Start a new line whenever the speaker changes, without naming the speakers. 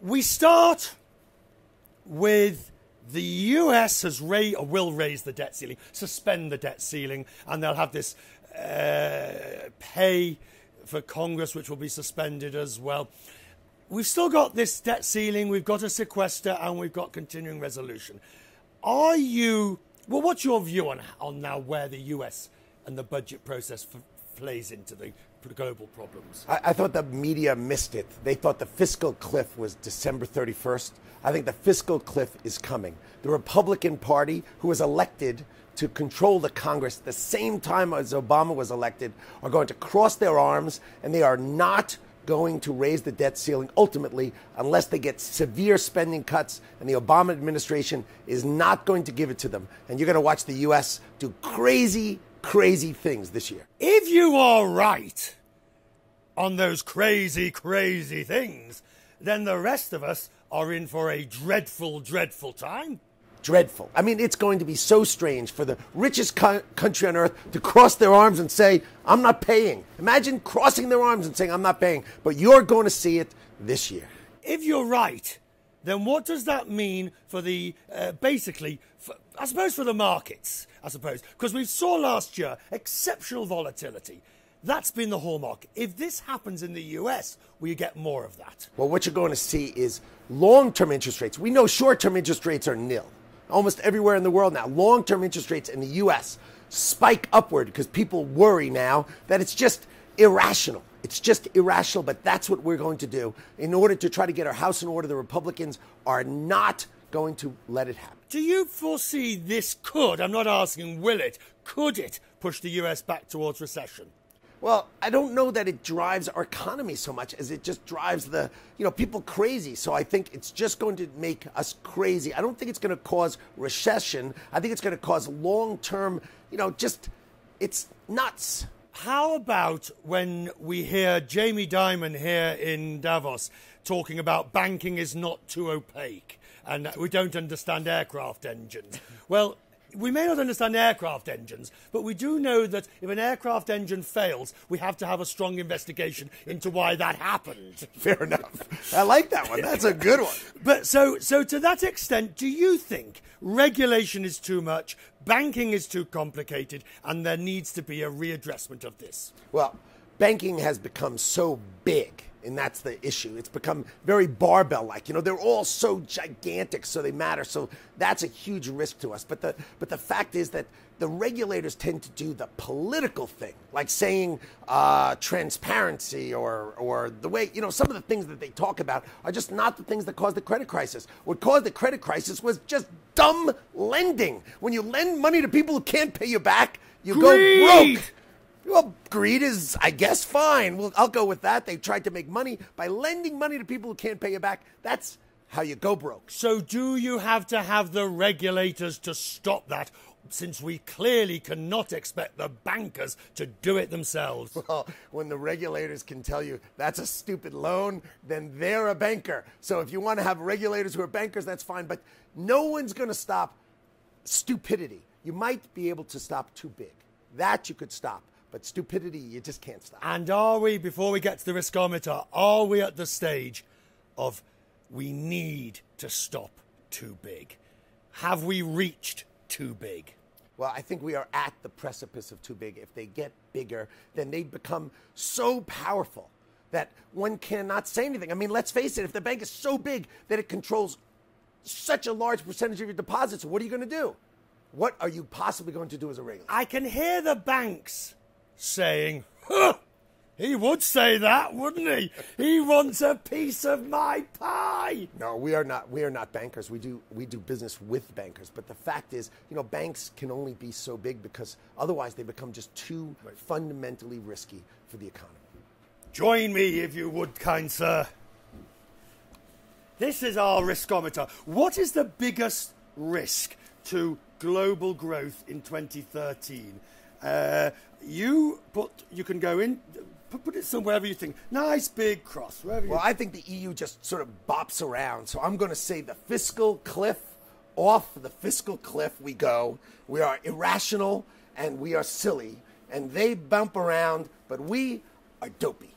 We start with the US will raise the debt ceiling, suspend the debt ceiling, and they'll have this pay for Congress, which will be suspended as well. We've still got this debt ceiling, we've got a sequester, and we've got continuing resolution. What's your view on now where the US and the budget process plays into the global problems?
I thought the media missed it. They thought the fiscal cliff was December 31st. I think the fiscal cliff is coming. The Republican Party, who was elected to control the Congress the same time as Obama was elected, are going to cross their arms, and they are not going to raise the debt ceiling ultimately unless they get severe spending cuts, and the Obama administration is not going to give it to them. And you're going to watch the U.S. do crazy things this year.
If you are right on those crazy things, then the rest of us are in for a dreadful time.
Dreadful. I mean, it's going to be so strange for the richest country on earth to cross their arms and say, I'm not paying. Imagine crossing their arms and saying, I'm not paying. But you're going to see it this year.
If you're right, then what does that mean for the, I suppose for the markets, because we saw last year exceptional volatility. That's been the hallmark. If this happens in the US, we get more of that.
Well, what you're going to see is long-term interest rates. We know short-term interest rates are nil. Almost everywhere in the world now, long-term interest rates in the U.S. spike upward because people worry now that it's just irrational. It's just irrational, but that's what we're going to do in order to try to get our house in order. The Republicans are not going to let it happen.
Do you foresee this I'm not asking will it, could it push the U.S. back towards recession?
Well, I don't know that it drives our economy so much as it just drives people crazy. So I think it's just going to make us crazy. I don't think it's going to cause recession. I think it's going to cause long-term, it's nuts.
How about when we hear Jamie Dimon here in Davos talking about banking is not too opaque and we don't understand aircraft engines? Well, we may not understand aircraft engines, but we do know that if an aircraft engine fails, we have to have a strong investigation into why that happened.
Fair enough. I like that one. That's a good one.
But so to that extent, do you think regulation is too much, banking is too complicated, and there needs to be a readdressment of this?
Well, banking has become so big, and that's the issue. It's become very barbell-like. They're all so gigantic, so they matter. So that's a huge risk to us. But the fact is that the regulators tend to do the political thing, like saying transparency or the way, some of the things that they talk about are just not the things that caused the credit crisis. What caused the credit crisis was just dumb lending. When you lend money to people who can't pay you back, you
Greed.
go broke. Well, greed is, I guess, fine. Well, I'll go with that. They tried to make money by lending money to people who can't pay you back. That's how you go broke.
So do you have to have the regulators to stop that, since we clearly cannot expect the bankers to do it themselves?
Well, when the regulators can tell you that's a stupid loan, then they're a banker. So if you want to have regulators who are bankers, that's fine. But no one's going to stop stupidity. You might be able to stop too big. That you could stop. But stupidity, you just can't stop.
And are we, before we get to the riskometer, are we at the stage of we need to stop too big? Have we reached too big?
Well, I think we are at the precipice of too big. If they get bigger, then they become so powerful that one cannot say anything. I mean, let's face it, if the bank is so big that it controls such a large percentage of your deposits, what are you going to do? What are you possibly going to do as a regulator?
I can hear the banks saying, huh, he would say that, wouldn't he? He wants a piece of my pie.
No, we are not. We are not bankers. We do business with bankers. But the fact is, banks can only be so big because otherwise they become just too fundamentally risky for the economy.
Join me, if you would, kind sir. This is our riskometer. What is the biggest risk to global growth in 2013? You can go in, put it somewhere you think. Nice big cross.
Well, I think the EU just sort of bops around. So I'm going to say the fiscal cliff. Off the fiscal cliff we go. We are irrational and we are silly. And they bump around, but we are dopey.